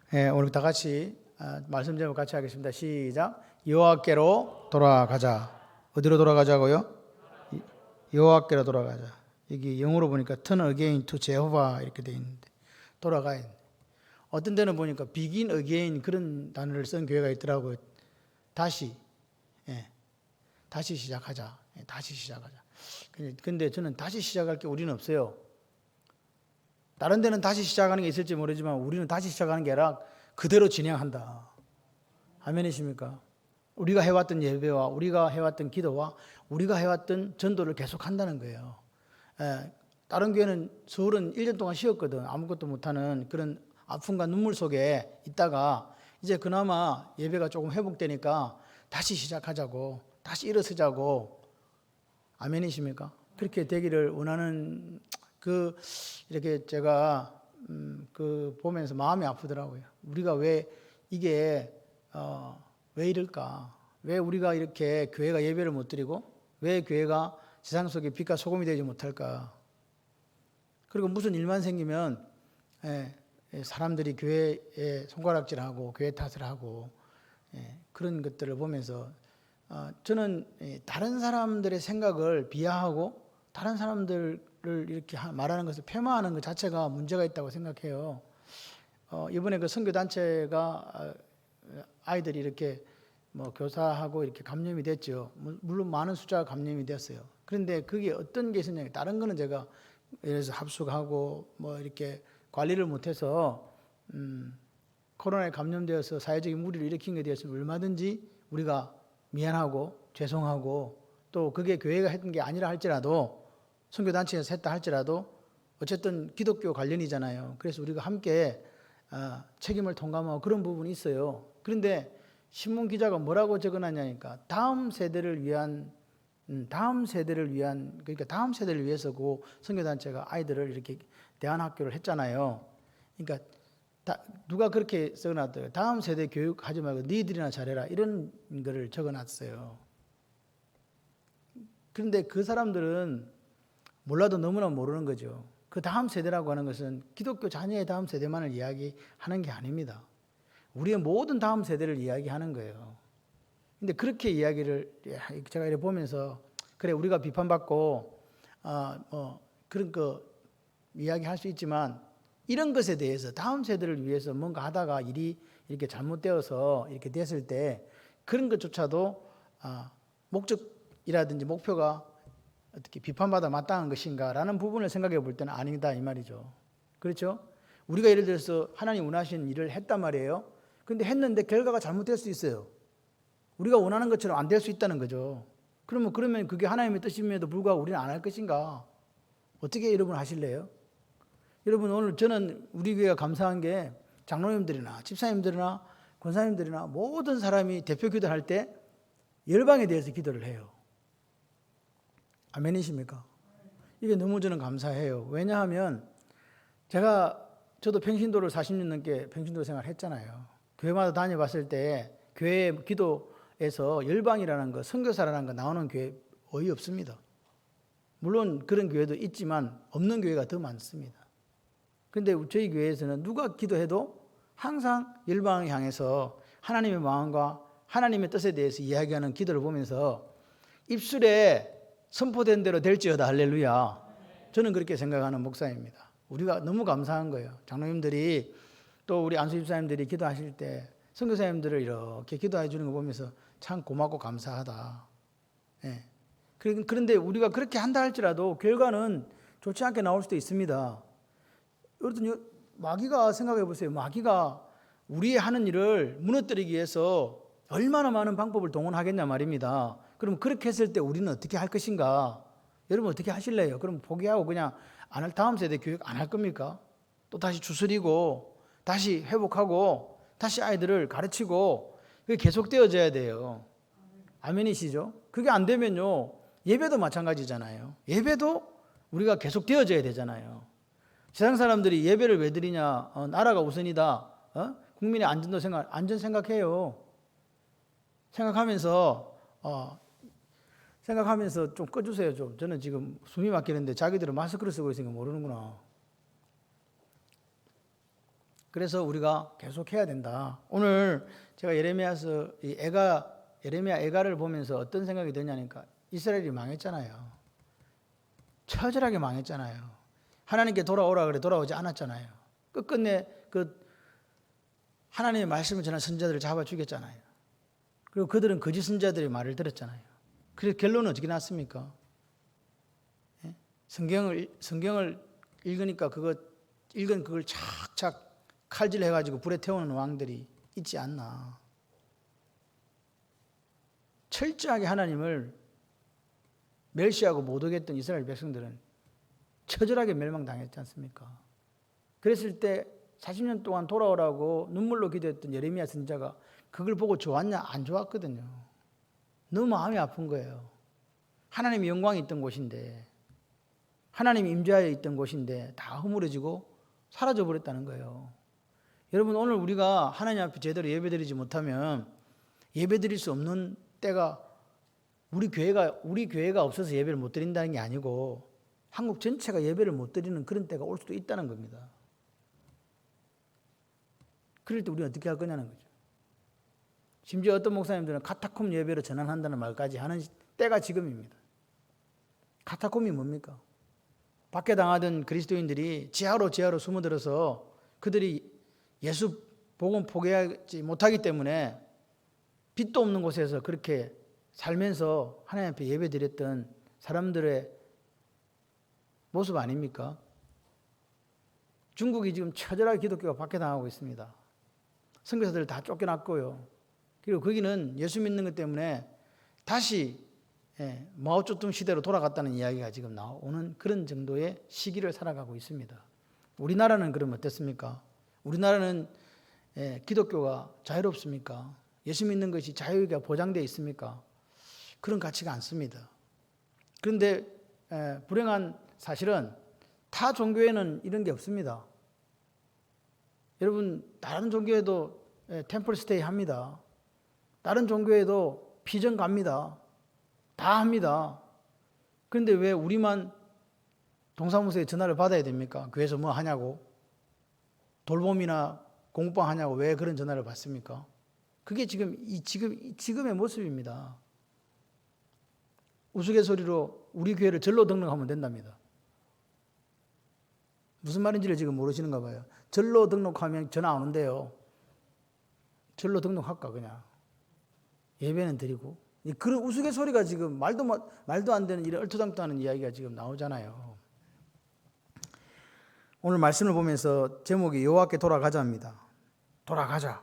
오늘 다 같이 말씀 제목 같이 하겠습니다. 시작. 여호와께로 돌아가자. 어디로 돌아가자고요? 여호와께로 돌아가자. 여기 영어로 보니까 turn again to Jehovah 이렇게 돼 있는데 돌아가야 돼. 어떤 데는 보니까 begin again 그런 단어를 쓴 교회가 있더라고요. 다시 시작하자. 다시 시작하자. 근데 저는 다시 시작할 게 우리는 없어요. 다른 데는 다시 시작하는 게 있을지 모르지만 우리는 다시 시작하는 게 아니라 그대로 진행한다. 아멘이십니까? 우리가 해왔던 예배와 우리가 해왔던 기도와 우리가 해왔던 전도를 계속한다는 거예요. 다른 교회는 서울은 1년 동안 쉬었거든. 아무것도 못하는 그런 아픔과 눈물 속에 있다가 이제 그나마 예배가 조금 회복되니까 다시 시작하자고, 다시 일어서자고. 아멘이십니까? 그렇게 되기를 원하는 이렇게 제가 보면서 마음이 아프더라고요. 우리가 왜 이게 왜 이럴까? 왜 우리가 이렇게 교회가 예배를 못 드리고 왜 교회가 세상 속에 빛과 소금이 되지 못할까? 그리고 무슨 일만 생기면 사람들이 교회에 손가락질하고 교회 탓을 하고 그런 것들을 보면서 저는 다른 사람들의 생각을 비하하고 다른 사람들을 이렇게 말하는 것을 폄하하는 것 자체가 문제가 있다고 생각해요. 이번에 그 선교단체가 아이들이 이렇게 교사하고 이렇게 감염이 됐죠. 물론 많은 숫자가 감염이 됐어요. 그런데 그게 어떤 게 있었냐면 다른 거는 제가 예를 들어서 합숙하고 이렇게 관리를 못해서 코로나에 감염되어서 사회적인 무리를 일으킨 것에 대해서 얼마든지 우리가 미안하고 죄송하고 또 그게 교회가 했던 게 아니라 할지라도 선교단체에서 했다 할지라도 어쨌든 기독교 관련이잖아요. 그래서 우리가 함께 책임을 통감하고 그런 부분이 있어요. 그런데 신문 기자가 뭐라고 적어놨냐니까 다음 세대를 위한 그러니까 다음 세대를 위해서 그 선교단체가 아이들을 이렇게 대안학교를 했잖아요. 그러니까 누가 그렇게 써놨더라고요. 다음 세대 교육하지 말고 니들이나 잘해라 이런 거를 적어놨어요. 그런데 그 사람들은 몰라도 너무나 모르는 거죠. 그 다음 세대라고 하는 것은 기독교 자녀의 다음 세대만을 이야기하는 게 아닙니다. 우리의 모든 다음 세대를 이야기하는 거예요. 근데 그렇게 이야기를 제가 이렇게 보면서 그래 우리가 비판받고 그런 거 이야기할 수 있지만 이런 것에 대해서 다음 세대를 위해서 뭔가 하다가 일이 이렇게 잘못되어서 이렇게 됐을 때 그런 것조차도 목적이라든지 목표가 어떻게 비판받아 마땅한 것인가라는 부분을 생각해 볼 때는 아니다 이 말이죠. 그렇죠? 우리가 예를 들어서 하나님 원하시는 일을 했단 말이에요. 근데 했는데 결과가 잘못될 수 있어요. 우리가 원하는 것처럼 안 될 수 있다는 거죠. 그러면 그게 하나님의 뜻임에도 불구하고 우리는 안 할 것인가? 어떻게 여러분 하실래요? 여러분 오늘 저는 우리 교회가 감사한 게 장로님들이나 집사님들이나 권사님들이나 모든 사람이 대표 기도를 할 때 열방에 대해서 기도를 해요. 아멘이십니까? 이게 너무 저는 감사해요. 왜냐하면 저도 평신도를 40년 넘게 평신도 생활을 했잖아요. 교회마다 다녀봤을 때 교회 기도에서 열방이라는 거, 선교사라는 거 나오는 교회 거의 없습니다. 물론 그런 교회도 있지만 없는 교회가 더 많습니다. 그런데 저희 교회에서는 누가 기도해도 항상 열방을 향해서 하나님의 마음과 하나님의 뜻에 대해서 이야기하는 기도를 보면서 입술에 선포된 대로 될지어다 할렐루야. 저는 그렇게 생각하는 목사입니다. 우리가 너무 감사한 거예요. 장로님들이 또 우리 안수 집사님들이 기도하실 때 선교사님들을 이렇게 기도해 주는 거 보면서 참 고맙고 감사하다. 그런데 우리가 그렇게 한다 할지라도 결과는 좋지 않게 나올 수도 있습니다. 여러분 마귀가 생각해 보세요. 마귀가 우리의 하는 일을 무너뜨리기 위해서 얼마나 많은 방법을 동원하겠냐 말입니다. 그럼 그렇게 했을 때 우리는 어떻게 할 것인가? 여러분 어떻게 하실래요? 그럼 포기하고 그냥 안 할 다음 세대 교육 안 할 겁니까? 또 다시 추스리고 다시 회복하고 다시 아이들을 가르치고 그게 계속되어져야 돼요. 아멘이시죠? 그게 안 되면요 예배도 마찬가지잖아요. 예배도 우리가 계속되어져야 되잖아요. 세상 사람들이 예배를 왜 드리냐? 나라가 우선이다. 국민의 안전도 안전 생각해요. 생각하면서 좀 꺼주세요. 좀 저는 지금 숨이 막히는데 자기들은 마스크를 쓰고 있으니까 모르는구나. 그래서 우리가 계속 해야 된다. 오늘 제가 예레미야서 예레미야 애가를 보면서 어떤 생각이 드냐니까 이스라엘이 망했잖아요. 처절하게 망했잖아요. 하나님께 돌아오라 그래 돌아오지 않았잖아요. 끝끝내 하나님의 말씀을 전한 선자들을 잡아 죽였잖아요. 그리고 그들은 거짓 선자들의 말을 들었잖아요. 그래서 결론은 어떻게 났습니까? 예? 성경을 읽으니까 읽은 그걸 착착 칼질해가지고 불에 태우는 왕들이 있지 않나. 철저하게 하나님을 멸시하고 못 오겠던 이스라엘 백성들은 처절하게 멸망당했지 않습니까? 그랬을 때 40년 동안 돌아오라고 눈물로 기도했던 예레미야 선지자가 그걸 보고 좋았냐? 안 좋았거든요. 너무 마음이 아픈 거예요. 하나님의 영광이 있던 곳인데, 하나님이 임재하여 있던 곳인데 다 허물어지고 사라져 버렸다는 거예요. 여러분, 오늘 우리가 하나님 앞에 제대로 예배드리지 못하면 예배드릴 수 없는 때가 우리 교회가 없어서 예배를 못 드린다는 게 아니고 한국 전체가 예배를 못 드리는 그런 때가 올 수도 있다는 겁니다. 그럴 때 우리는 어떻게 할 거냐는 거죠. 심지어 어떤 목사님들은 카타콤 예배로 전환한다는 말까지 하는 때가 지금입니다. 카타콤이 뭡니까? 박해 당하던 그리스도인들이 지하로 숨어들어서 그들이 예수 복음 포기하지 못하기 때문에 빛도 없는 곳에서 그렇게 살면서 하나님 앞에 예배드렸던 사람들의 모습 아닙니까? 중국이 지금 처절하게 기독교가 박해당하고 있습니다. 선교사들 다 쫓겨났고요. 그리고 거기는 예수 믿는 것 때문에 다시 마오쩌둥 시대로 돌아갔다는 이야기가 지금 나오는 그런 정도의 시기를 살아가고 있습니다. 우리나라는 그럼 어떻습니까? 우리나라는 기독교가 자유롭습니까? 예수 믿는 것이 자유가 보장되어 있습니까? 그런 가치가 않습니다. 그런데 불행한 사실은 타 종교에는 이런 게 없습니다. 여러분, 다른 종교에도 템플 스테이 합니다. 다른 종교에도 피정 갑니다. 다 합니다. 그런데 왜 우리만 동사무소에 전화를 받아야 됩니까? 교회에서 뭐 하냐고, 돌봄이나 공부방 하냐고 왜 그런 전화를 받습니까? 그게 지금의 모습입니다. 우스갯소리로 우리 교회를 절로 등록하면 된답니다. 무슨 말인지를 지금 모르시는가 봐요. 절로 등록하면 전화 안 온대요. 절로 등록할까 그냥. 예배는 드리고. 그런 우스갯소리가 지금 말도 안 되는 이런 얼토당토하는 이야기가 지금 나오잖아요. 오늘 말씀을 보면서 제목이 여호와께 돌아가자입니다. 돌아가자.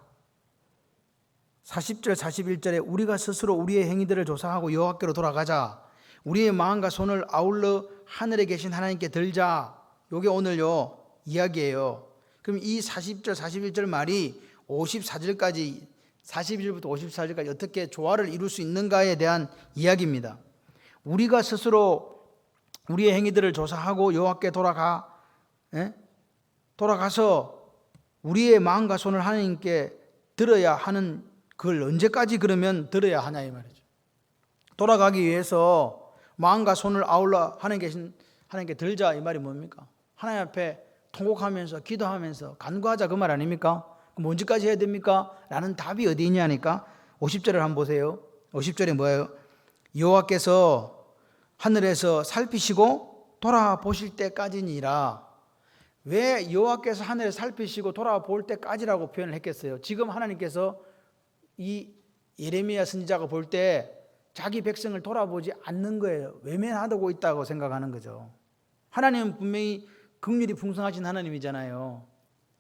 40절 41절에 우리가 스스로 우리의 행위들을 조사하고 여호와께로 돌아가자. 우리의 마음과 손을 아울러 하늘에 계신 하나님께 들자. 이게 오늘요 이야기예요. 그럼 이 40절 41절 말이 54절까지 41절부터 54절까지 어떻게 조화를 이룰 수 있는가에 대한 이야기입니다. 우리가 스스로 우리의 행위들을 조사하고 여호와께 돌아가서 우리의 마음과 손을 하나님께 들어야 하는 그걸 언제까지 그러면 들어야 하냐 이 말이죠. 돌아가기 위해서 마음과 손을 아울러 하나님께 들자 이 말이 뭡니까? 하나님 앞에 통곡하면서 기도하면서 간구하자 그 말 아닙니까? 그럼 언제까지 해야 됩니까? 라는 답이 어디 있냐니까 50절을 한번 보세요. 50절에 뭐예요? 여호와께서 하늘에서 살피시고 돌아보실 때까지니라. 왜 여호와께서 하늘에서 살피시고 돌아볼 때까지라고 표현을 했겠어요? 지금 하나님께서 이 예레미야 선지자가 볼 때 자기 백성을 돌아보지 않는 거예요. 외면하고 있다고 생각하는 거죠. 하나님은 분명히 긍휼이 풍성하신 하나님이잖아요.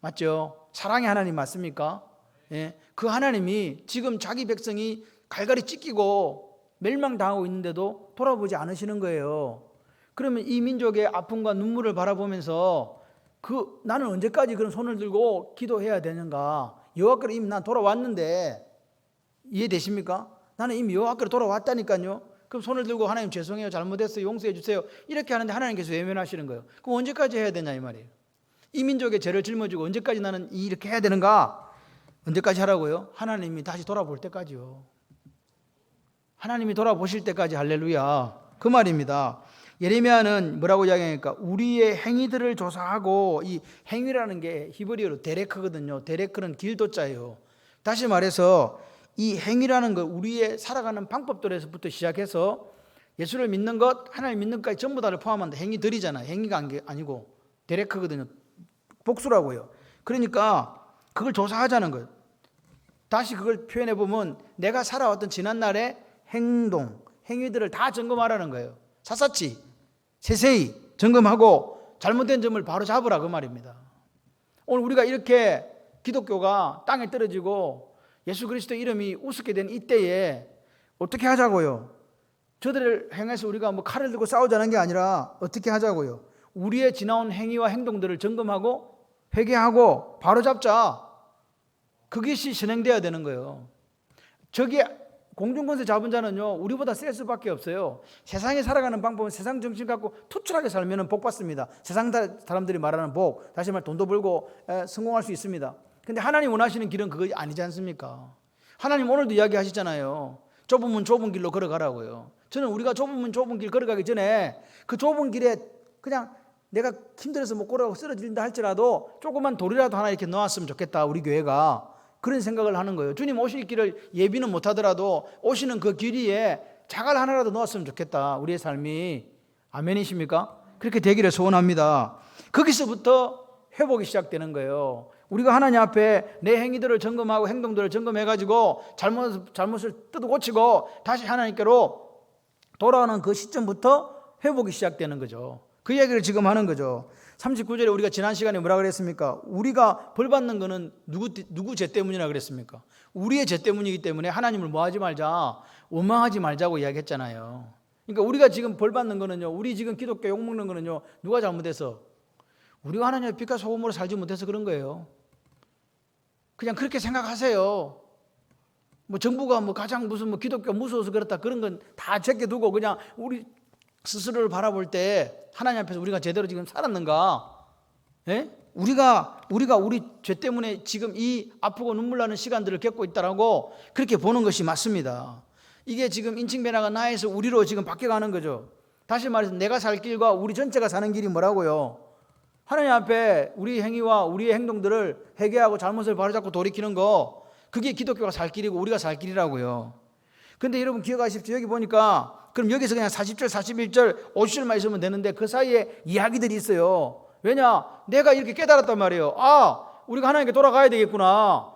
맞죠? 사랑의 하나님 맞습니까? 예. 그 하나님이 지금 자기 백성이 갈갈이 찢기고 멸망당하고 있는데도 돌아보지 않으시는 거예요. 그러면 이 민족의 아픔과 눈물을 바라보면서 나는 언제까지 그런 손을 들고 기도해야 되는가? 여호와께로 이미 난 돌아왔는데 이해되십니까? 나는 이미 여호와께로 돌아왔다니까요. 그럼 손을 들고 하나님 죄송해요, 잘못했어요, 용서해 주세요 이렇게 하는데 하나님께서 외면하시는 거예요. 그럼 언제까지 해야 되냐 이 말이에요. 이 민족의 죄를 짊어지고 언제까지 나는 이렇게 해야 되는가? 언제까지 하라고요? 하나님이 다시 돌아볼 때까지요. 하나님이 돌아보실 때까지 할렐루야 그 말입니다. 예레미야는 뭐라고 이야기하니까 우리의 행위들을 조사하고, 이 행위라는 게 히브리어로 데레크거든요. 데레크는 길도자예요. 다시 말해서 이 행위라는 것, 우리의 살아가는 방법들에서부터 시작해서 예수를 믿는 것, 하나님 믿는 것까지 전부 다를 포함한다. 행위들이잖아요. 행위가 아니고 데레크거든요. 복수라고요. 그러니까 그걸 조사하자는 거예요. 다시 그걸 표현해 보면 내가 살아왔던 지난날의 행동, 행위들을 다 점검하라는 거예요. 샅샅이 세세히 점검하고 잘못된 점을 바로 잡으라 그 말입니다. 오늘 우리가 이렇게 기독교가 땅에 떨어지고 예수 그리스도 이름이 우습게 된 이때에 어떻게 하자고요? 저들을 향해서 우리가 뭐 칼을 들고 싸우자는 게 아니라 어떻게 하자고요? 우리의 지나온 행위와 행동들을 점검하고 회개하고 바로잡자. 그것이 진행돼야 되는 거예요. 저기 공중권세 잡은 자는요, 우리보다 셀 수밖에 없어요. 세상에 살아가는 방법은 세상 정신 갖고 투철하게 살면 복 받습니다. 세상 사람들이 말하는 복, 다시 말해 돈도 벌고 성공할 수 있습니다. 근데 하나님 원하시는 길은 그거 아니지 않습니까? 하나님 오늘도 이야기하시잖아요. 좁으면 좁은 길로 걸어가라고요. 저는 우리가 좁으면 좁은 길 걸어가기 전에 그 좁은 길에 그냥 내가 힘들어서 못 걸어가고 쓰러진다 할지라도 조그만 돌이라도 하나 이렇게 놓았으면 좋겠다, 우리 교회가. 그런 생각을 하는 거예요. 주님 오실 길을 예비는 못하더라도 오시는 그 길 위에 자갈 하나라도 놓았으면 좋겠다, 우리의 삶이. 아멘이십니까? 그렇게 되기를 소원합니다. 거기서부터 회복이 시작되는 거예요. 우리가 하나님 앞에 내 행위들을 점검하고 행동들을 점검해가지고 잘못을 뜯어 고치고 다시 하나님께로 돌아오는 그 시점부터 회복이 시작되는 거죠. 그 이야기를 지금 하는 거죠. 39절에 우리가 지난 시간에 뭐라 그랬습니까? 우리가 벌 받는 거는 누구 죄 때문이라 그랬습니까? 우리의 죄 때문이기 때문에 하나님을 뭐하지 말자, 원망하지 말자고 이야기했잖아요. 그러니까 우리가 지금 벌 받는 거는요, 우리 지금 기독교 욕먹는 거는요, 누가 잘못해서? 우리가 하나님의 빛과 소금으로 살지 못해서 그런 거예요. 그냥 그렇게 생각하세요. 뭐 정부가 뭐 가장 무슨 뭐 기독교 무서워서 그렇다, 그런 건 다 제껴두고 그냥 우리 스스로를 바라볼 때 하나님 앞에서 우리가 제대로 지금 살았는가? 예? 우리가 우리 죄 때문에 지금 이 아프고 눈물 나는 시간들을 겪고 있다라고 그렇게 보는 것이 맞습니다. 이게 지금 인칭 변화가 나에서 우리로 지금 바뀌어가는 거죠. 다시 말해서 내가 살 길과 우리 전체가 사는 길이 뭐라고요? 하나님 앞에 우리 행위와 우리의 행동들을 회개하고 잘못을 바로잡고 돌이키는 거, 그게 기독교가 살 길이고 우리가 살 길이라고요. 근데 여러분 기억하십시오. 여기 보니까 그럼 여기서 그냥 40절, 41절, 50절만 있으면 되는데 그 사이에 이야기들이 있어요. 왜냐? 내가 이렇게 깨달았단 말이에요. 아, 우리가 하나님께 돌아가야 되겠구나.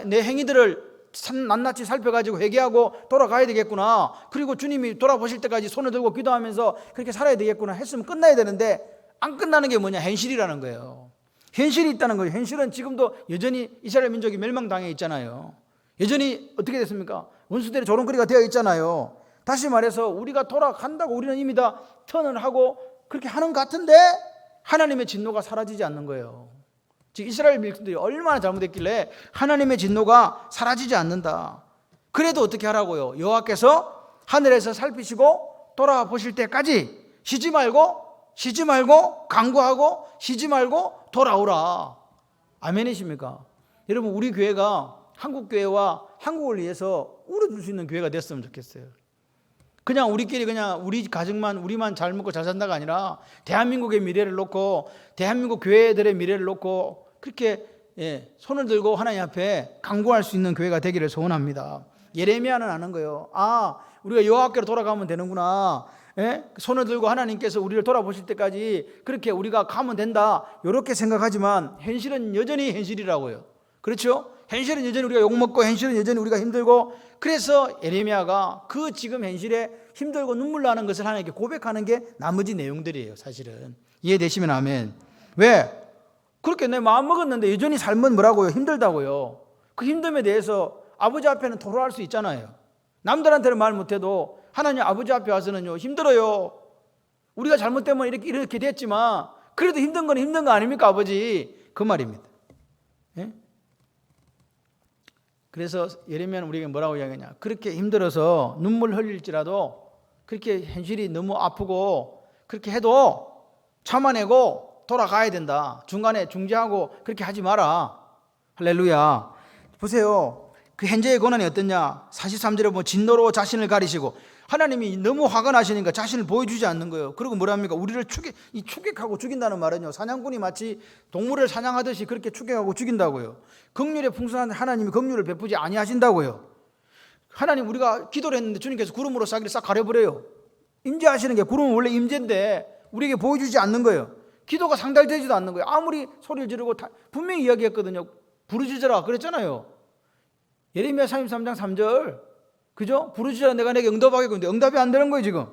내 행위들을 낱낱이 살펴가지고 회개하고 돌아가야 되겠구나. 그리고 주님이 돌아보실 때까지 손을 들고 기도하면서 그렇게 살아야 되겠구나 했으면 끝나야 되는데, 안 끝나는 게 뭐냐? 현실이라는 거예요. 현실이 있다는 거예요. 현실은 지금도 여전히 이스라엘 민족이 멸망당해 있잖아요. 여전히 어떻게 됐습니까? 원수들의 조롱거리가 되어 있잖아요. 다시 말해서 우리가 돌아간다고 우리는 이미 다 턴을 하고 그렇게 하는 것 같은데 하나님의 진노가 사라지지 않는 거예요. 즉 이스라엘 민족들이 얼마나 잘못했길래 하나님의 진노가 사라지지 않는다. 그래도 어떻게 하라고요? 여호와께서 하늘에서 살피시고 돌아보실 때까지 쉬지 말고 간구하고 쉬지 말고 돌아오라. 아멘이십니까? 여러분, 우리 교회가 한국교회와 한국을 위해서 울어줄 수 있는 교회가 됐으면 좋겠어요. 그냥 우리끼리 그냥 우리 가정만 우리만 잘 먹고 잘 산다가 아니라 대한민국의 미래를 놓고 대한민국 교회들의 미래를 놓고 그렇게 손을 들고 하나님 앞에 간구할 수 있는 교회가 되기를 소원합니다. 예레미야는 아는 거예요. 아, 우리가 여호와께로 돌아가면 되는구나. 손을 들고 하나님께서 우리를 돌아보실 때까지 그렇게 우리가 가면 된다, 이렇게 생각하지만 현실은 여전히 현실이라고요. 그렇죠? 현실은 여전히 우리가 욕먹고 현실은 여전히 우리가 힘들고, 그래서 예레미야가 그 지금 현실에 힘들고 눈물 나는 것을 하나님께 고백하는 게 나머지 내용들이에요. 사실은 이해되시면 아멘. 왜? 그렇게 내 마음 먹었는데 여전히 삶은 뭐라고요? 힘들다고요. 그 힘듦에 대해서 아버지 앞에는 토로할 수 있잖아요. 남들한테는 말 못해도 하나님 아버지 앞에 와서는요, 힘들어요. 우리가 잘못 때문에 이렇게 됐지만 그래도 힘든 건 힘든 거 아닙니까, 아버지? 그 말입니다. 예? 그래서 예레미야는 우리에게 뭐라고 이야기하냐? 그렇게 힘들어서 눈물 흘릴지라도 그렇게 현실이 너무 아프고 그렇게 해도 참아내고 돌아가야 된다. 중간에 중재하고 그렇게 하지 마라. 할렐루야. 보세요. 그 현재의 고난이 어떠냐? 43절에 보면 진노로 자신을 가리시고 하나님이 너무 화가 나시니까 자신을 보여주지 않는 거예요. 그리고 뭐랍니까? 우리를 추격하고 죽인다는 말은요, 사냥꾼이 마치 동물을 사냥하듯이 그렇게 추격하고 죽인다고요. 긍휼에 풍성한 하나님이 긍휼을 베푸지 아니하신다고요. 하나님, 우리가 기도를 했는데 주님께서 구름으로 싹 가려버려요. 임재하시는 게, 구름은 원래 임재인데 우리에게 보여주지 않는 거예요. 기도가 상달되지도 않는 거예요. 아무리 소리를 지르고 분명히 이야기했거든요. 부르짖으라 그랬잖아요. 예레미야 33장 3절, 그죠? 부르짖으라 내가 내게 응답하겠고. 근데 응답이 안 되는 거예요 지금.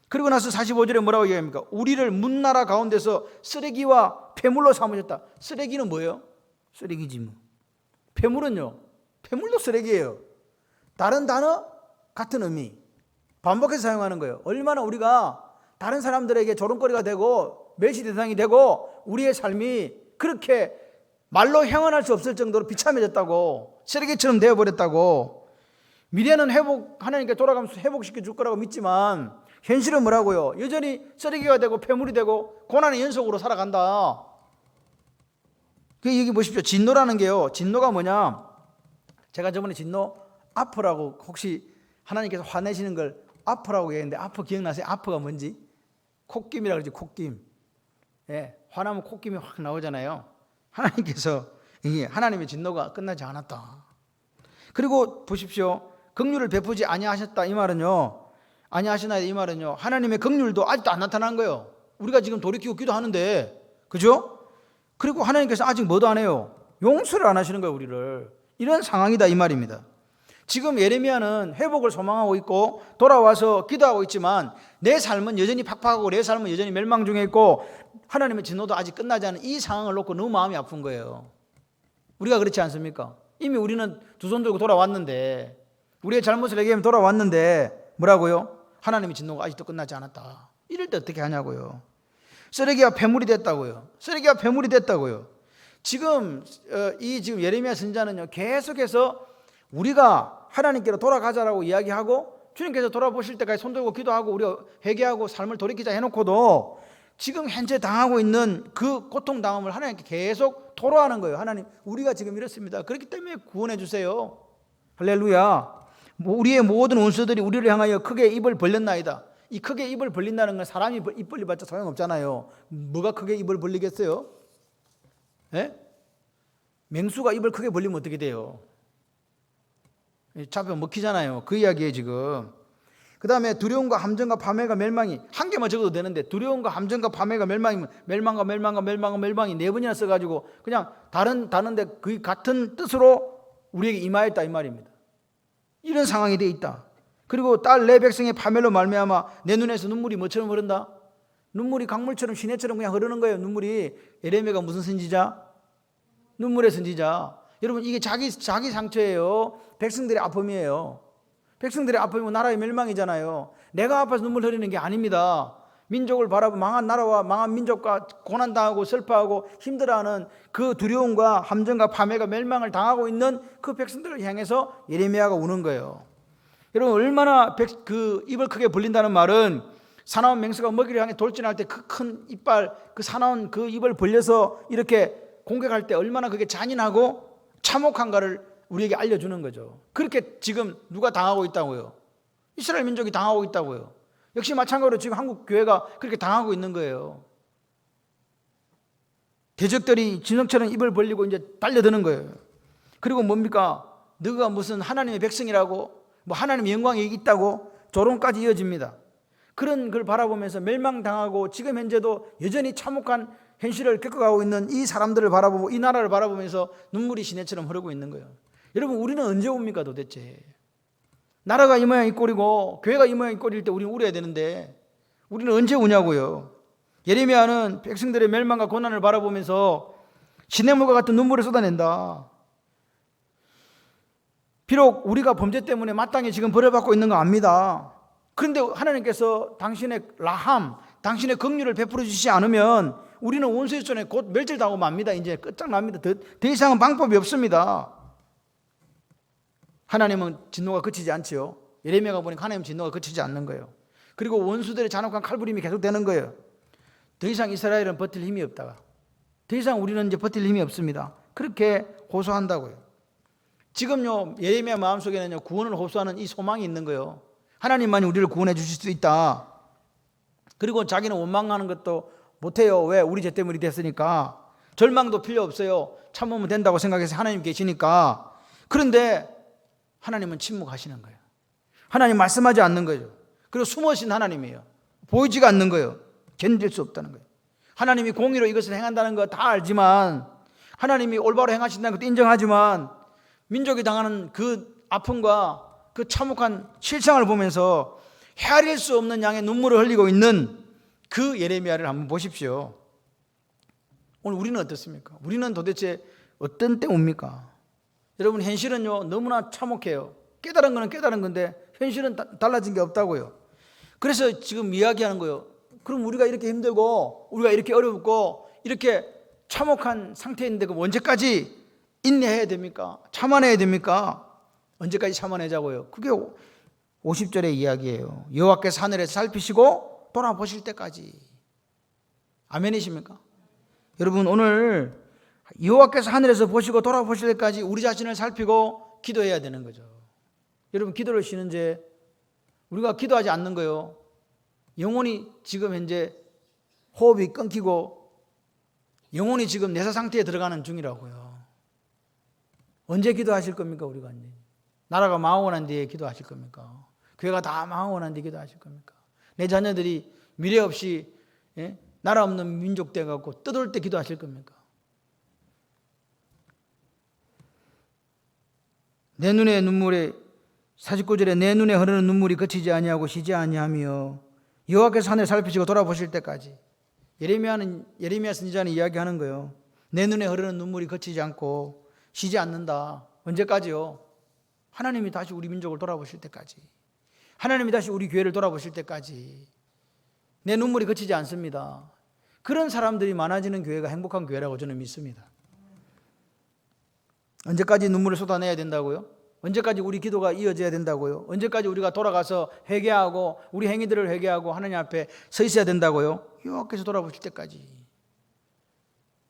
그리고 나서 45절에 뭐라고 얘기합니까? 우리를 문나라 가운데서 쓰레기와 폐물로 삼으셨다. 쓰레기는 뭐예요? 쓰레기지 뭐. 폐물은요, 폐물도 쓰레기예요. 다른 단어 같은 의미, 반복해서 사용하는 거예요. 얼마나 우리가 다른 사람들에게 조롱거리가 되고 멸시 대상이 되고 우리의 삶이 그렇게 말로 형언할 수 없을 정도로 비참해졌다고, 쓰레기처럼 되어버렸다고. 미래는 하나님께 돌아가면서 회복시켜 줄 거라고 믿지만 현실은 뭐라고요? 여전히 쓰레기가 되고 폐물이 되고 고난의 연속으로 살아간다. 여기 보십시오. 진노라는 게요, 진노가 뭐냐, 제가 저번에 진노 아프라고, 혹시 하나님께서 화내시는 걸 아프라고 얘기했는데 아프 기억나세요? 아프가 뭔지? 콧김이라고 그러지, 콧김. 예, 화나면 콧김이 확 나오잖아요. 하나님께서, 이게 하나님의 진노가 끝나지 않았다. 그리고 보십시오. 긍휼을 베푸지 아니하셨다, 이 말은요, 아니하시나 이 말은요, 하나님의 긍휼도 아직도 안 나타난 거예요. 우리가 지금 돌이키고 기도하는데, 그죠? 그리고 하나님께서 아직 뭐도 안 해요. 용서를 안 하시는 거예요, 우리를. 이런 상황이다, 이 말입니다. 지금 예레미야는 회복을 소망하고 있고 돌아와서 기도하고 있지만 내 삶은 여전히 팍팍하고 내 삶은 여전히 멸망 중에 있고 하나님의 진노도 아직 끝나지 않은 이 상황을 놓고 너무 마음이 아픈 거예요. 우리가 그렇지 않습니까? 이미 우리는 두 손 들고 돌아왔는데, 우리의 잘못을 얘기하면 돌아왔는데 뭐라고요? 하나님의 진노가 아직도 끝나지 않았다. 이럴 때 어떻게 하냐고요. 쓰레기와 폐물이 됐다고요. 쓰레기와 폐물이 됐다고요. 지금 예레미야 선지자는요, 계속해서 우리가 하나님께로 돌아가자라고 이야기하고 주님께서 돌아보실 때까지 손들고 기도하고 우리가 회개하고 삶을 돌이키자 해놓고도 지금 현재 당하고 있는 그 고통당함을 하나님께 계속 토로하는 거예요. 하나님, 우리가 지금 이렇습니다. 그렇기 때문에 구원해 주세요. 할렐루야. 우리의 모든 원수들이 우리를 향하여 크게 입을 벌렸나이다. 이 크게 입을 벌린다는 건 사람이 입 벌려봤자 소용없잖아요. 뭐가 크게 입을 벌리겠어요? 예? 맹수가 입을 크게 벌리면 어떻게 돼요? 잡혀 먹히잖아요. 그 이야기예요 지금. 그 다음에 두려움과 함정과 파멸과 멸망이, 한 개만 적어도 되는데 두려움과 함정과 파멸과 멸망이면 멸망이 네 번이나 써가지고 그냥 다른데 그 같은 뜻으로 우리에게 임하였다 이 말입니다. 이런 상황이 돼 있다. 그리고 딸 내 백성의 파멸로 말미암아 내 눈에서 눈물이 뭐처럼 흐른다? 눈물이 강물처럼 시내처럼 그냥 흐르는 거예요. 눈물이. 예레미야가 무슨 선지자? 눈물의 선지자. 여러분, 이게 자기 상처예요. 백성들의 아픔이에요. 백성들의 아픔이면 나라의 멸망이잖아요. 내가 아파서 눈물 흘리는 게 아닙니다. 민족을 바라보고 망한 나라와 망한 민족과 고난당하고 슬퍼하고 힘들어하는 그 두려움과 함정과 파멸과 멸망을 당하고 있는 그 백성들을 향해서 예레미야가 우는 거예요. 여러분, 얼마나 그 입을 크게 벌린다는 말은 사나운 맹수가 먹이를 향해 돌진할 때 그 큰 이빨, 그 사나운 그 입을 벌려서 이렇게 공격할 때 얼마나 그게 잔인하고 참혹한가를 우리에게 알려주는 거죠. 그렇게 지금 누가 당하고 있다고요? 이스라엘 민족이 당하고 있다고요. 역시 마찬가지로 지금 한국 교회가 그렇게 당하고 있는 거예요. 대적들이 진흙처럼 입을 벌리고 이제 달려드는 거예요. 그리고 뭡니까? 너가 무슨 하나님의 백성이라고, 뭐 하나님의 영광이 있다고 조롱까지 이어집니다. 그런 걸 바라보면서 멸망당하고 지금 현재도 여전히 참혹한 현실을 겪어가고 있는 이 사람들을 바라보고 이 나라를 바라보면서 눈물이 시내처럼 흐르고 있는 거예요. 여러분, 우리는 언제 옵니까 도대체? 나라가 이 모양 이 꼴이고 교회가 이 모양 이 꼴일 때 우리는 울어야 되는데 우리는 언제 우냐고요. 예레미야는 백성들의 멸망과 고난을 바라보면서 시냇물과 같은 눈물을 쏟아낸다. 비록 우리가 범죄 때문에 마땅히 지금 벌을 받고 있는 거 압니다. 그런데 하나님께서 당신의 라함, 당신의 긍휼을 베풀어 주시지 않으면 우리는 원수의 손에 곧 멸절당하고 맙니다. 이제 끝장납니다. 더 이상은 방법이 없습니다. 하나님은 진노가 그치지 않지요. 예레미야가 보니까 하나님 진노가 그치지 않는 거예요. 그리고 원수들의 잔혹한 칼부림이 계속되는 거예요. 더 이상 이스라엘은 버틸 힘이 없다가, 더 이상 우리는 이제 버틸 힘이 없습니다. 그렇게 호소한다고요. 지금요, 예레미야 마음속에는요, 구원을 호소하는 이 소망이 있는 거예요. 하나님만이 우리를 구원해 주실 수 있다. 그리고 자기는 원망하는 것도 못해요. 왜? 우리 죄 때문에 됐으니까. 절망도 필요 없어요. 참으면 된다고 생각해서 하나님 계시니까. 그런데 하나님은 침묵하시는 거예요. 하나님 말씀하지 않는 거죠. 그리고 숨으신 하나님이에요. 보이지가 않는 거예요. 견딜 수 없다는 거예요. 하나님이 공의로 이것을 행한다는 거 다 알지만, 하나님이 올바로 행하신다는 것도 인정하지만, 민족이 당하는 그 아픔과 그 참혹한 실상을 보면서 헤아릴 수 없는 양의 눈물을 흘리고 있는 그 예레미야를 한번 보십시오. 오늘 우리는 어떻습니까? 우리는 도대체 어떤 때 옵니까? 여러분, 현실은요 너무나 참혹해요. 깨달은 거는 깨달은 건데 현실은 달라진 게 없다고요. 그래서 지금 이야기하는 거예요. 그럼 우리가 이렇게 힘들고 우리가 이렇게 어렵고 이렇게 참혹한 상태인데 그럼 언제까지 인내해야 됩니까? 참아내야 됩니까? 언제까지 참아내자고요? 그게 50절의 이야기예요. 여호와께서 하늘에서 살피시고 돌아보실 때까지. 아멘이십니까? 여러분, 오늘 여호와께서 하늘에서 보시고 돌아보실 때까지 우리 자신을 살피고 기도해야 되는 거죠. 여러분, 기도를 쉬는지 우리가 기도하지 않는 거예요. 영혼이 지금 현재 호흡이 끊기고 영혼이 지금 내사 상태에 들어가는 중이라고요. 언제 기도하실 겁니까? 우리가 나라가 망하고 뒤에 기도하실 겁니까? 교회가 다 망하고 뒤에 기도하실 겁니까? 내 자녀들이 미래 없이 나라 없는 민족 돼갖고 떠돌 때 기도하실 겁니까? 내 눈의 눈물에 49절에 내 눈에 흐르는 눈물이 그치지 아니하고 쉬지 아니하며 여호와께서 하늘 살피시고 돌아보실 때까지. 예레미야 선지자는 이야기하는 거예요. 내 눈에 흐르는 눈물이 그치지 않고 쉬지 않는다. 언제까지요? 하나님이 다시 우리 민족을 돌아보실 때까지. 하나님이 다시 우리 교회를 돌아보실 때까지. 내 눈물이 그치지 않습니다. 그런 사람들이 많아지는 교회가 행복한 교회라고 저는 믿습니다. 언제까지 눈물을 쏟아내야 된다고요? 언제까지 우리 기도가 이어져야 된다고요? 언제까지 우리가 돌아가서 회개하고 우리 행위들을 회개하고 하나님 앞에 서 있어야 된다고요? 여호와께서 돌아보실 때까지.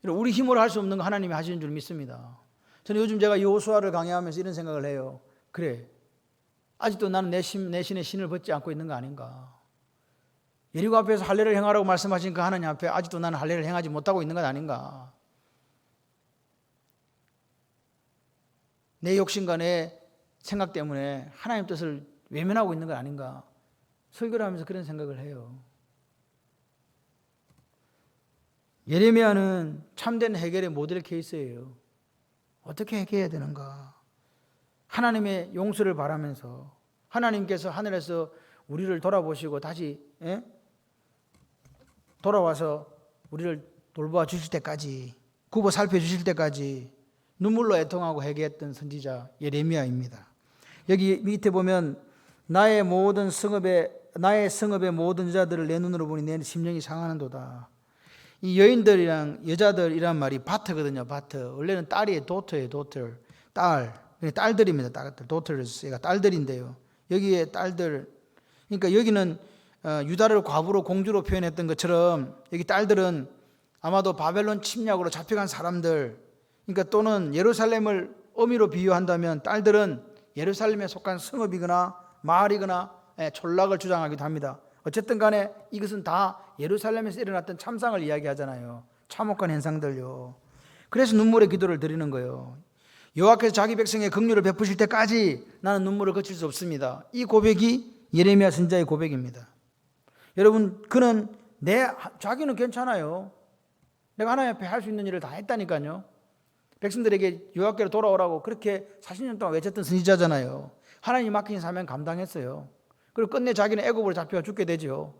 우리 힘으로 할 수 없는 거 하나님이 하시는 줄 믿습니다. 저는 요즘 제가 여호수아를 강의하면서 이런 생각을 해요. 그래, 아직도 나는 내 신의 신을 벗지 않고 있는 거 아닌가? 여리고 앞에서 할례를 행하라고 말씀하신 그 하나님 앞에 아직도 나는 할례를 행하지 못하고 있는 것 아닌가? 내 욕심과 내 생각 때문에 하나님 뜻을 외면하고 있는 것 아닌가? 설교를 하면서 그런 생각을 해요. 예레미야는 참된 해결의 모델 케이스예요. 어떻게 해결해야 되는가? 하나님의 용서를 바라면서 하나님께서 하늘에서 우리를 돌아보시고 다시 돌아와서 우리를 돌보아 주실 때까지, 굽어 살펴주실 때까지 눈물로 애통하고 회개했던 선지자 예레미야입니다. 여기 밑에 보면 나의 성읍의 모든 여자들을 내 눈으로 보니 내 심령이 상하는도다. 이 여인들이랑 여자들이란 말이 바트거든요. 바트. 원래는 딸이에요. 도터예요. 도터. 딸들입니다. 딸들. 도터가 딸들인데요. 여기에 딸들. 그러니까 여기는 유다를 과부로 공주로 표현했던 것처럼 여기 딸들은 아마도 바벨론 침략으로 잡혀간 사람들, 그러니까 또는 예루살렘을 어미로 비유한다면 딸들은 예루살렘에 속한 성읍이거나 마을이거나 촌락을 주장하기도 합니다. 어쨌든 간에 이것은 다 예루살렘에서 일어났던 참상을 이야기하잖아요. 참혹한 현상들요. 그래서 눈물의 기도를 드리는 거예요. 여호와께서 자기 백성의 긍휼을 베푸실 때까지 나는 눈물을 그칠 수 없습니다. 이 고백이 예레미야 선지자의 고백입니다. 여러분, 그는 자기는 괜찮아요. 내가 하나님 앞에 할 수 있는 일을 다 했다니까요. 백성들에게 여호와께로 돌아오라고 그렇게 40년 동안 외쳤던 선지자잖아요. 하나님이 맡긴 사명 감당했어요. 그리고 끝내 자기는 애굽으로 잡혀 죽게 되죠.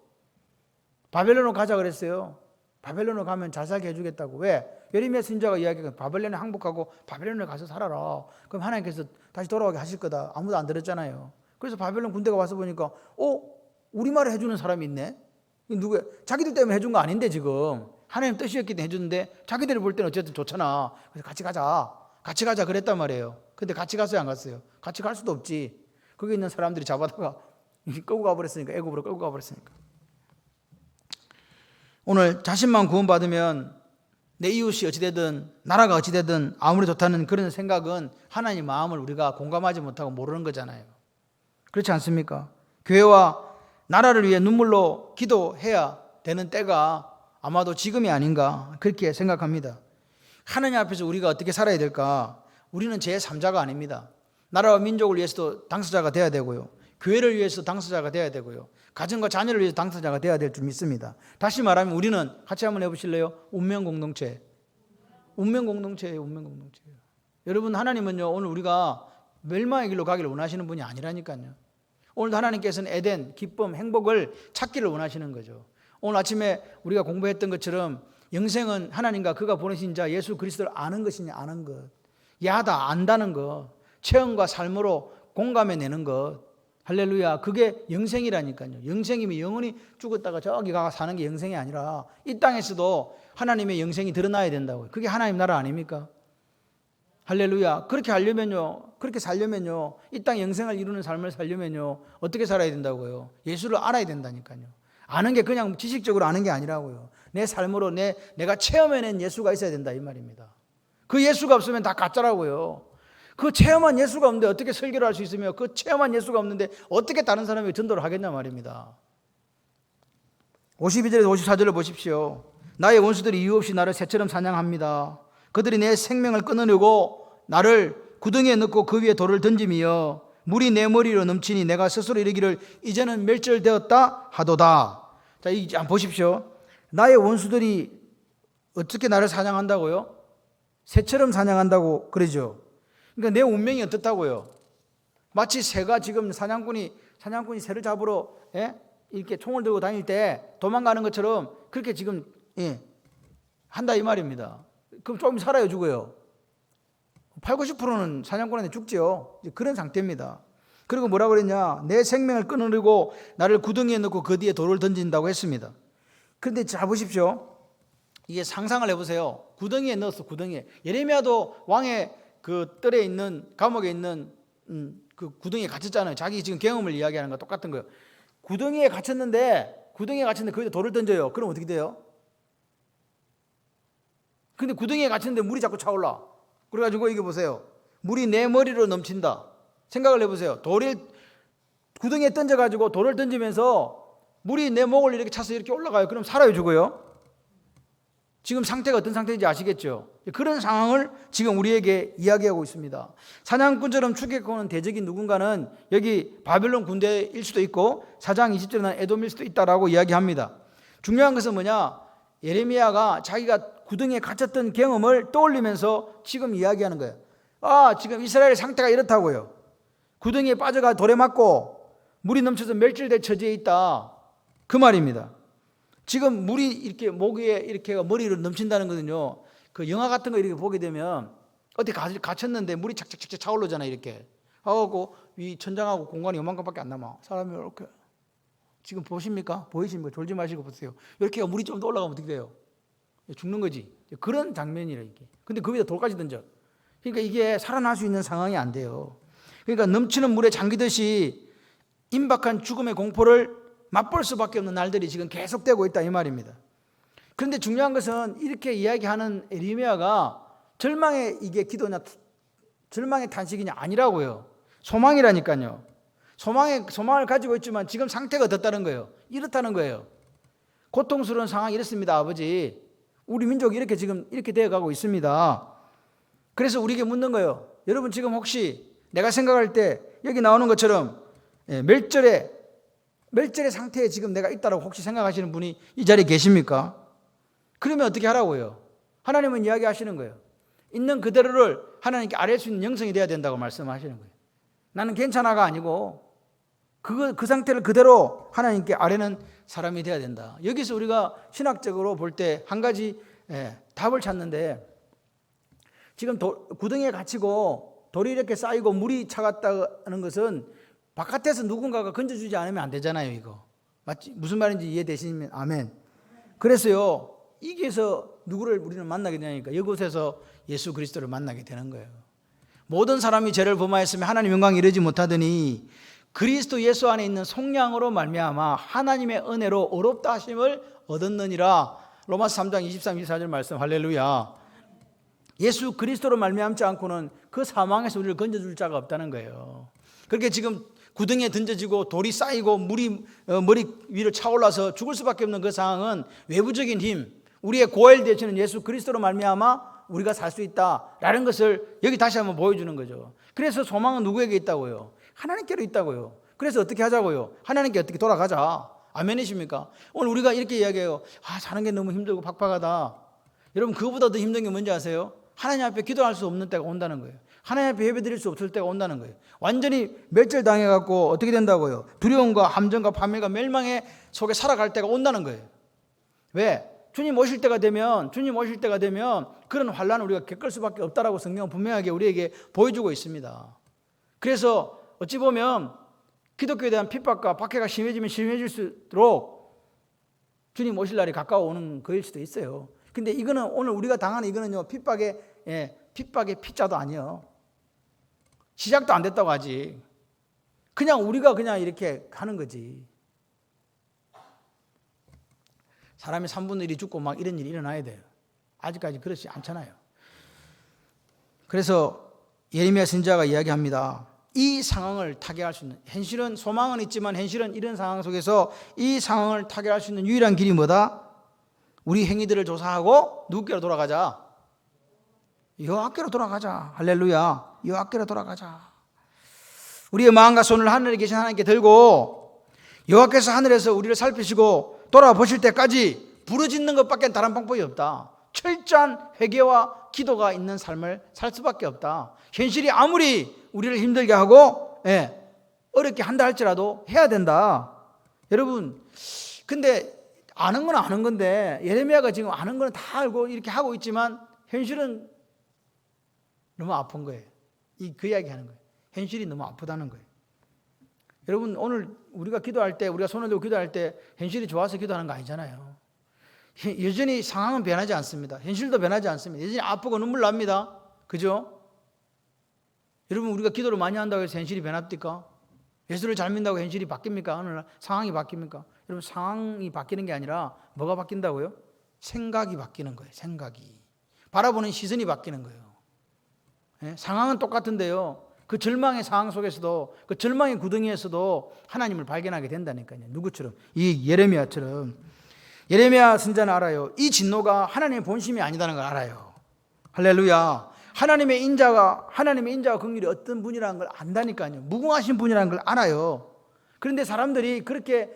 바벨론으로 가자 그랬어요. 바벨론으로 가면 잘 살게 해주겠다고. 왜? 예레미야 선지자가 이야기하는 바벨론에 항복하고 바벨론에 가서 살아라. 그럼 하나님께서 다시 돌아오게 하실 거다. 아무도 안 들었잖아요. 그래서 바벨론 군대가 와서 보니까 우리말을 해주는 사람이 있네. 누구야? 자기들 때문에 해준 거 아닌데 지금 하나님 뜻이었기 때문에 해줬는데 자기들이 볼 때는 어쨌든 좋잖아. 그래서 같이 가자 그랬단 말이에요. 근데 같이 갔어요, 안 갔어요? 같이 갈 수도 없지. 거기 있는 사람들이 잡아다가 끌고 가버렸으니까, 애굽으로 끌고 가버렸으니까. 오늘 자신만 구원받으면 내 이웃이 어찌되든 나라가 어찌되든 아무리 좋다는 그런 생각은 하나님 마음을 우리가 공감하지 못하고 모르는 거잖아요. 그렇지 않습니까? 교회와 나라를 위해 눈물로 기도해야 되는 때가 아마도 지금이 아닌가 그렇게 생각합니다. 하나님 앞에서 우리가 어떻게 살아야 될까? 우리는 제3자가 아닙니다. 나라와 민족을 위해서도 당사자가 돼야 되고요. 교회를 위해서 당사자가 돼야 되고요. 가정과 자녀를 위해서 당사자가 돼야 될 줄 믿습니다. 다시 말하면 우리는 같이 한번 해보실래요? 운명 공동체. 운명 공동체예요. 운명 공동체예요. 여러분, 하나님은요 오늘 우리가 멸망의 길로 가기를 원하시는 분이 아니라니까요. 오늘도 하나님께서는 에덴, 기쁨, 행복을 찾기를 원하시는 거죠. 오늘 아침에 우리가 공부했던 것처럼 영생은 하나님과 그가 보내신 자 예수 그리스도를 아는 것이냐, 아는 것. 야다, 안다는 것. 체험과 삶으로 공감해내는 것. 할렐루야. 그게 영생이라니까요. 영생이면 영원히 죽었다가 저기 가서 사는 게 영생이 아니라 이 땅에서도 하나님의 영생이 드러나야 된다고요. 그게 하나님 나라 아닙니까? 할렐루야. 그렇게 하려면요, 그렇게 살려면요, 이 땅 영생을 이루는 삶을 살려면요, 어떻게 살아야 된다고요? 예수를 알아야 된다니까요. 아는 게 그냥 지식적으로 아는 게 아니라고요. 내 삶으로 내가 체험해낸 예수가 있어야 된다 이 말입니다. 그 예수가 없으면 다 가짜라고요. 그 체험한 예수가 없는데 어떻게 설교를 할 수 있으며 그 체험한 예수가 없는데 어떻게 다른 사람에게 전도를 하겠냐 말입니다. 52절에서 54절을 보십시오. 나의 원수들이 이유 없이 나를 새처럼 사냥합니다. 그들이 내 생명을 끊으려고 나를 구덩이에 넣고 그 위에 돌을 던짐이여 물이 내 머리로 넘치니 내가 스스로 이르기를 이제는 멸절되었다 하도다. 자, 이 한번 보십시오. 나의 원수들이 어떻게 나를 사냥한다고요? 새처럼 사냥한다고 그러죠. 그러니까 내 운명이 어떻다고요? 마치 새가 지금 사냥꾼이 새를 잡으러 이렇게 총을 들고 다닐 때 도망가는 것처럼 그렇게 지금 한다 이 말입니다. 그럼 조금 살아요, 죽어요? 80, 90%는 사냥꾼한테 죽죠. 그런 상태입니다. 그리고 뭐라고 그랬냐? 내 생명을 끊으려고 나를 구덩이에 넣고 그 뒤에 돌을 던진다고 했습니다. 그런데 잘 보십시오. 이게 상상을 해보세요. 구덩이에 넣었어, 구덩이에. 예레미야도 왕의 그 뜰에 있는, 감옥에 있는 그 구덩이에 갇혔잖아요. 자기 지금 경험을 이야기하는 거 똑같은 거예요. 구덩이에 갇혔는데 거기다 돌을 던져요. 그럼 어떻게 돼요? 근데 구덩이에 갇혔는데 물이 자꾸 차올라. 그래가지고 이게 보세요. 물이 내 머리로 넘친다. 생각을 해보세요. 구덩이에 던져가지고 돌을 던지면서 물이 내 목을 이렇게 차서 이렇게 올라가요. 그럼 살아요, 죽어요? 지금 상태가 어떤 상태인지 아시겠죠? 그런 상황을 지금 우리에게 이야기하고 있습니다. 사냥꾼처럼 추격하는 대적인 누군가는 여기 바벨론 군대일 수도 있고 4장 20절에는 에돔일 수도 있다라고 이야기합니다. 중요한 것은 뭐냐? 예레미야가 자기가 구덩이에 갇혔던 경험을 떠올리면서 지금 이야기하는 거예요. 지금 이스라엘의 상태가 이렇다고요. 구덩이에 빠져가 돌에 맞고 물이 넘쳐서 멸절될 처지에 있다. 그 말입니다. 지금 물이 이렇게 목 위에 이렇게 머리로 넘친다는 거는요. 그 영화 같은 거 이렇게 보게 되면 어디 갇혔는데 물이 착착착 차오르잖아요. 이렇게 하고 이 천장하고 공간이 요만큼밖에 안 남아. 사람이 이렇게 지금 보십니까? 보이십니까? 졸지 마시고 보세요. 이렇게 물이 좀 더 올라가면 어떻게 돼요? 죽는 거지. 그런 장면이라 이게. 근데 그 위에 돌까지 던져. 그러니까 이게 살아날 수 있는 상황이 안 돼요. 그러니까 넘치는 물에 잠기듯이 임박한 죽음의 공포를 맛볼 수밖에 없는 날들이 지금 계속되고 있다 이 말입니다. 그런데 중요한 것은 이렇게 이야기하는 에레미야가 절망의 이게 기도냐 절망의 탄식이냐 아니라고요. 소망이라니까요. 소망을 가지고 있지만 지금 상태가 어떻다는 거예요. 이렇다는 거예요. 고통스러운 상황이 이렇습니다, 아버지. 우리 민족이 이렇게 지금 이렇게 되어가고 있습니다. 그래서 우리에게 묻는 거예요. 여러분 지금 혹시 내가 생각할 때 여기 나오는 것처럼 멸절의 상태에 지금 내가 있다고 혹시 생각하시는 분이 이 자리에 계십니까? 그러면 어떻게 하라고요? 하나님은 이야기하시는 거예요. 있는 그대로를 하나님께 아뢰 수 있는 영성이 돼야 된다고 말씀하시는 거예요. 나는 괜찮아가 아니고 그 상태를 그대로 하나님께 아뢰는 사람이 돼야 된다. 여기서 우리가 신학적으로 볼 때 한 가지 답을 찾는데 지금 구덩이에 갇히고 돌이 이렇게 쌓이고 물이 차갔다는 것은 바깥에서 누군가가 건져주지 않으면 안 되잖아요. 이거 맞지? 무슨 말인지 이해되시면 아멘. 그래서요 이게서 누구를 우리는 만나게 되냐니까 이곳에서 예수 그리스도를 만나게 되는 거예요. 모든 사람이 죄를 범하였으면 하나님 영광에 이르지 못하더니 그리스도 예수 안에 있는 속량으로 말미암아 하나님의 은혜로 의롭다 하심을 얻었느니라. 로마서 3장 23, 24절 말씀. 할렐루야. 예수 그리스도로 말미암지 않고는 그 사망에서 우리를 건져줄 자가 없다는 거예요. 그렇게 지금 구덩이에 던져지고 돌이 쌓이고 물이 머리 위로 차올라서 죽을 수밖에 없는 그 상황은 외부적인 힘, 우리의 고엘 되시는 예수 그리스도로 말미암아 우리가 살 수 있다라는 것을 여기 다시 한번 보여주는 거죠. 그래서 소망은 누구에게 있다고요? 하나님께로 있다고요. 그래서 어떻게 하자고요? 하나님께 어떻게 돌아가자. 아멘이십니까? 오늘 우리가 이렇게 이야기해요. 사는 게 너무 힘들고 팍팍하다. 여러분, 그거보다 더 힘든 게 뭔지 아세요? 하나님 앞에 기도할 수 없는 때가 온다는 거예요. 하나님 앞에 예배 드릴 수 없을 때가 온다는 거예요. 완전히 멸절당해갖고 어떻게 된다고요? 두려움과 함정과 파멸과 멸망의 속에 살아갈 때가 온다는 거예요. 왜? 주님 오실 때가 되면 그런 환난을 우리가 겪을 수밖에 없다라고 성경은 분명하게 우리에게 보여주고 있습니다. 그래서 어찌 보면 기독교에 대한 핍박과 박해가 심해지면 심해질수록 주님 오실 날이 가까워오는 거일 수도 있어요. 근데 이거는 오늘 우리가 당하는 이거는요, 핍박의 피자도 아니에요. 시작도 안 됐다고 하지. 그냥 우리가 그냥 이렇게 하는 거지. 사람이 3분의 1이 죽고 막 이런 일이 일어나야 돼요. 아직까지 그렇지 않잖아요. 그래서 예레미야 선지자가 이야기합니다. 이 상황을 타개할 수 있는, 현실은 소망은 있지만 현실은 이런 상황 속에서 이 상황을 타개할 수 있는 유일한 길이 뭐다? 우리 행위들을 조사하고 누구께로 돌아가자? 여호와께로 돌아가자. 할렐루야. 여호와께로 돌아가자. 우리의 마음과 손을 하늘에 계신 하나님께 들고 여호와께서 하늘에서 우리를 살피시고 돌아보실 때까지 부르짖는 것밖에 다른 방법이 없다. 철저한 회개와 기도가 있는 삶을 살 수밖에 없다. 현실이 아무리 우리를 힘들게 하고 어렵게 한다 할지라도 해야 된다. 여러분, 근데 아는 건 아는 건데 예레미야가 지금 아는 건 다 알고 이렇게 하고 있지만 현실은 너무 아픈 거예요. 그 이야기 하는 거예요. 현실이 너무 아프다는 거예요. 여러분, 오늘 우리가 기도할 때, 우리가 손을 들고 기도할 때 현실이 좋아서 기도하는 거 아니잖아요. 여전히 상황은 변하지 않습니다. 현실도 변하지 않습니다. 여전히 아프고 눈물 납니다. 그죠? 여러분, 우리가 기도를 많이 한다고 해서 현실이 변합니까? 예수를 잘 믿는다고 현실이 바뀝니까? 어느 상황이 바뀝니까? 여러분, 상황이 바뀌는 게 아니라 뭐가 바뀐다고요? 생각이 바뀌는 거예요. 생각이. 바라보는 시선이 바뀌는 거예요. 상황은 똑같은데요, 그 절망의 상황 속에서도, 그 절망의 구덩이에서도 하나님을 발견하게 된다니까요. 누구처럼? 이 예레미야처럼. 예레미야 선지자는 알아요. 이 진노가 하나님의 본심이 아니다는 걸 알아요. 할렐루야. 하나님의 인자가 긍휼이 어떤 분이라는 걸 안다니까요. 무궁하신 분이라는 걸 알아요. 그런데 사람들이 그렇게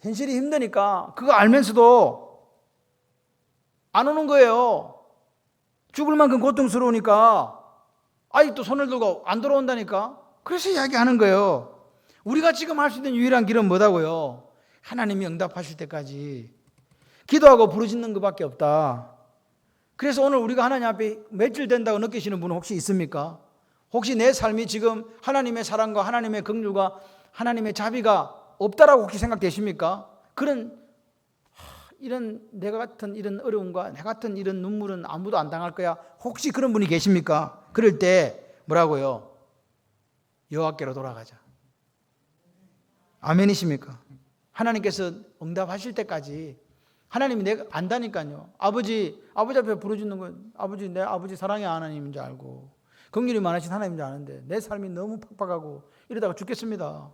현실이 힘드니까 그거 알면서도 안 오는 거예요. 죽을 만큼 고통스러우니까 아직도 손을 들고 안 돌아온다니까. 그래서 이야기하는 거예요. 우리가 지금 할 수 있는 유일한 길은 뭐다고요? 하나님이 응답하실 때까지 기도하고 부르짖는 것밖에 없다. 그래서 오늘 우리가 하나님 앞에 며칠 된다고 느끼시는 분은 혹시 있습니까? 혹시 내 삶이 지금 하나님의 사랑과 하나님의 긍휼과 하나님의 자비가 없다라고 혹시 생각되십니까? 이런 내가 같은 이런 어려움과 내 같은 이런 눈물은 아무도 안 당할 거야. 혹시 그런 분이 계십니까? 그럴 때 뭐라고요? 여호와께로 돌아가자. 아멘이십니까? 하나님께서 응답하실 때까지 하나님이 내가 안다니까요. 아버지 앞에 부르짖는 건 내 아버지 사랑의 하나님인 줄 알고 긍휼이 많으신 하나님인 줄 아는데 내 삶이 너무 팍팍하고 이러다가 죽겠습니다.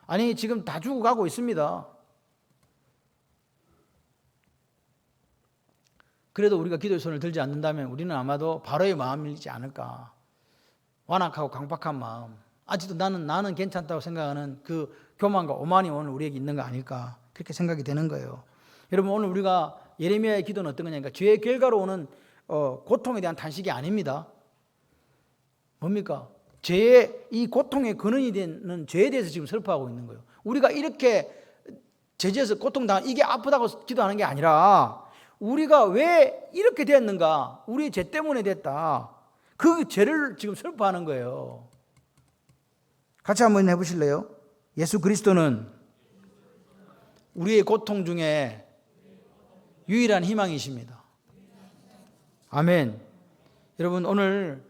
아니, 지금 다 죽어가고 있습니다. 그래도 우리가 기도의 손을 들지 않는다면 우리는 아마도 바로의 마음이지 않을까. 완악하고 강박한 마음, 아직도 나는 괜찮다고 생각하는 그 교만과 오만이 오늘 우리에게 있는 거 아닐까, 그렇게 생각이 되는 거예요. 여러분, 오늘 우리가 예레미야의 기도는 어떤 거냐니까 죄의 결과로 오는 고통에 대한 탄식이 아닙니다. 뭡니까? 죄의 이 고통의 근원이 되는 죄에 대해서 지금 슬퍼하고 있는 거예요. 우리가 이렇게 죄지어서 고통당한 이게 아프다고 기도하는 게 아니라 우리가 왜 이렇게 됐는가, 우리의 죄 때문에 됐다, 그 죄를 지금 슬퍼하는 거예요. 같이 한번 해보실래요? 예수 그리스도는 우리의 고통 중에 유일한 희망이십니다. 아멘. 여러분, 오늘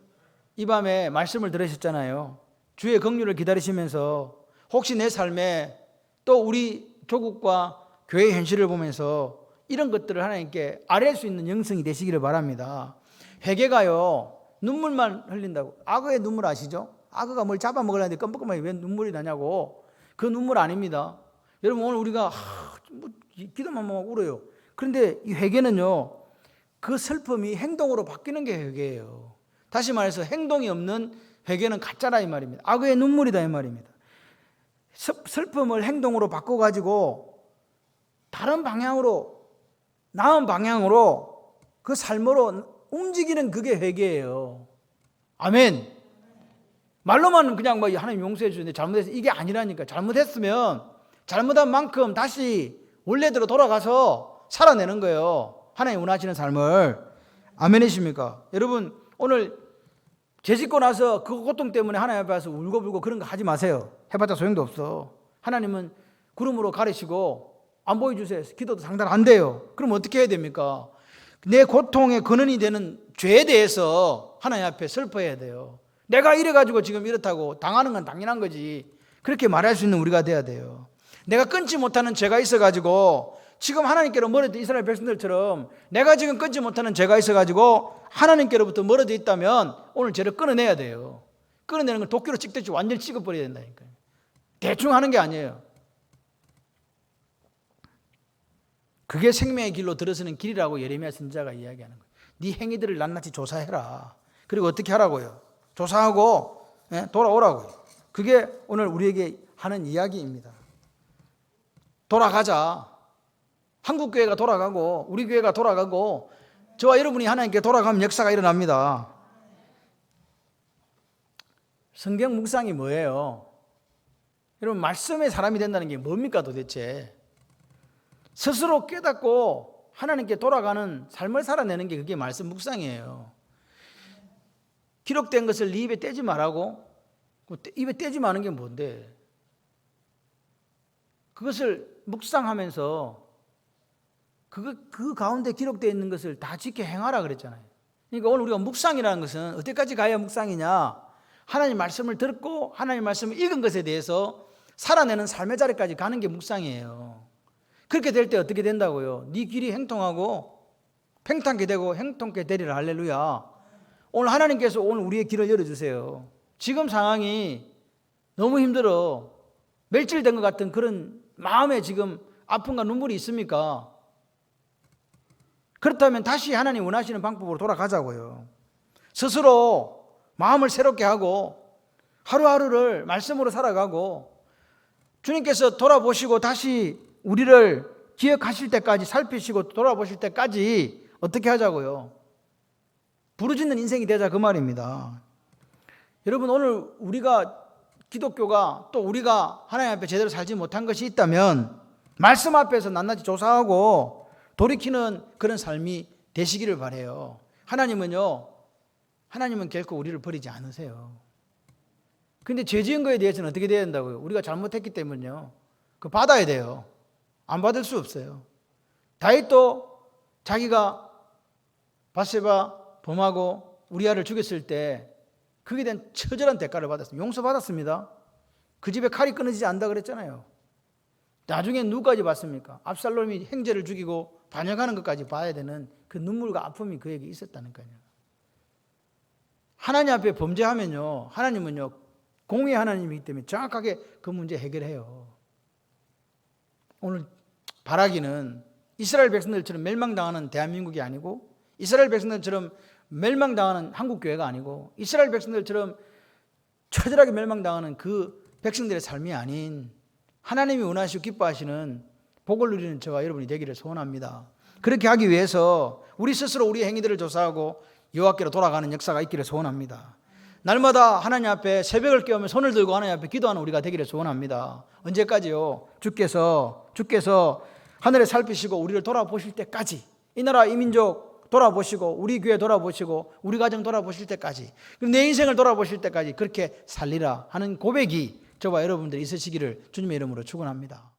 이 밤에 말씀을 들으셨잖아요. 주의 긍휼을 기다리시면서 혹시 내 삶에 또 우리 조국과 교회의 현실을 보면서 이런 것들을 하나님께 아뢰할 수 있는 영성이 되시기를 바랍니다. 회개가요, 눈물만 흘린다고. 악어의 눈물 아시죠? 악어가 뭘 잡아먹으려는데 껌뻑껌하게 왜 눈물이 나냐고. 그 눈물 아닙니다. 여러분 오늘 우리가 기도만 하면 울어요. 그런데 이 회개는요, 그 슬픔이 행동으로 바뀌는 게 회개예요. 다시 말해서 행동이 없는 회개는 가짜라 이 말입니다. 악어의 눈물이다 이 말입니다. 슬픔을 행동으로 바꿔가지고 다른 방향으로, 나은 방향으로 그 삶으로 움직이는 그게 회개예요. 아멘. 말로만 그냥 하나님 용서해 주는데 잘못했어, 이게 아니라니까. 잘못했으면 잘못한 만큼 다시 원래대로 돌아가서 살아내는 거예요. 하나님 원하시는 삶을. 아멘이십니까? 여러분 오늘 죄 짓고 나서 그 고통 때문에 하나님 앞에 와서 울고불고 그런 거 하지 마세요. 해봤자 소용도 없어. 하나님은 구름으로 가리시고 안 보여주세요. 기도도 상당 안 돼요. 그럼 어떻게 해야 됩니까? 내 고통의 근원이 되는 죄에 대해서 하나님 앞에 슬퍼해야 돼요. 내가 이래가지고 지금 이렇다고 당하는 건 당연한 거지. 그렇게 말할 수 있는 우리가 돼야 돼요. 내가 끊지 못하는 죄가 있어가지고 지금 하나님께로 멀어져 이스라엘 백성들처럼 내가 지금 끊지 못하는 죄가 있어가지고 하나님께로부터 멀어져 있다면 오늘 죄를 끊어내야 돼요. 끊어내는 걸 도끼로 찍듯이 완전히 찍어버려야 된다니까요. 대충 하는 게 아니에요. 그게 생명의 길로 들어서는 길이라고 예레미야 선지자가 이야기하는 거예요. 네 행위들을 낱낱이 조사해라. 그리고 어떻게 하라고요? 조사하고 돌아오라고요. 그게 오늘 우리에게 하는 이야기입니다. 돌아가자. 한국 교회가 돌아가고 우리 교회가 돌아가고 저와 여러분이 하나님께 돌아가면 역사가 일어납니다. 성경 묵상이 뭐예요? 여러분 말씀의 사람이 된다는 게 뭡니까 도대체? 스스로 깨닫고 하나님께 돌아가는 삶을 살아내는 게 그게 말씀 묵상이에요. 기록된 것을 네 입에 떼지 말라고? 입에 떼지 마는 게 뭔데? 그것을 묵상하면서 그 가운데 기록되어 있는 것을 다 지켜 행하라 그랬잖아요. 그러니까 오늘 우리가 묵상이라는 것은 어디까지 가야 묵상이냐? 하나님 말씀을 듣고 하나님 말씀을 읽은 것에 대해서 살아내는 삶의 자리까지 가는 게 묵상이에요. 그렇게 될 때 어떻게 된다고요? 네 길이 행통하고 팽창게 되고 행통케 되리라. 할렐루야. 오늘 하나님께서 오늘 우리의 길을 열어주세요. 지금 상황이 너무 힘들어. 멸질된 것 같은 그런 마음에 지금 아픔과 눈물이 있습니까? 그렇다면 다시 하나님 원하시는 방법으로 돌아가자고요. 스스로 마음을 새롭게 하고 하루하루를 말씀으로 살아가고 주님께서 돌아보시고 다시 우리를 기억하실 때까지 살피시고 돌아보실 때까지 어떻게 하자고요? 부르짖는 인생이 되자 그 말입니다. 여러분 오늘 우리가 기독교가 또 우리가 하나님 앞에 제대로 살지 못한 것이 있다면 말씀 앞에서 낱낱이 조사하고 돌이키는 그런 삶이 되시기를 바라요. 하나님은 결코 우리를 버리지 않으세요. 그런데 죄 지은 거에 대해서는 어떻게 돼야 된다고요? 우리가 잘못했기 때문에요. 그거 받아야 돼요. 안 받을 수 없어요. 다윗도 자기가 바세바 범하고 우리아를 죽였을 때 그에 대한 처절한 대가를 받았습니다. 용서받았습니다. 그 집에 칼이 끊어지지 않는다 그랬잖아요. 나중에 누구까지 받습니까? 압살롬이 형제를 죽이고 반역하는 것까지 봐야 되는 그 눈물과 아픔이 그에게 있었다는 거예요. 하나님 앞에 범죄하면요, 하나님은요 공의 하나님이기 때문에 정확하게 그 문제 해결해요. 오늘 바라기는 이스라엘 백성들처럼 멸망당하는 대한민국이 아니고 이스라엘 백성들처럼 멸망당하는 한국교회가 아니고 이스라엘 백성들처럼 처절하게 멸망당하는 그 백성들의 삶이 아닌 하나님이 원하시고 기뻐하시는 복을 누리는 저와 여러분이 되기를 소원합니다. 그렇게 하기 위해서 우리 스스로 우리의 행위들을 조사하고 여호와께로 돌아가는 역사가 있기를 소원합니다. 날마다 하나님 앞에 새벽을 깨우며 손을 들고 하나님 앞에 기도하는 우리가 되기를 소원합니다. 언제까지요? 주께서 하늘에 살피시고 우리를 돌아보실 때까지, 이 나라 이 민족 돌아보시고 우리 교회 돌아보시고 우리 가정 돌아보실 때까지, 내 인생을 돌아보실 때까지 그렇게 살리라 하는 고백이 저와 여러분들이 있으시기를 주님의 이름으로 축원합니다.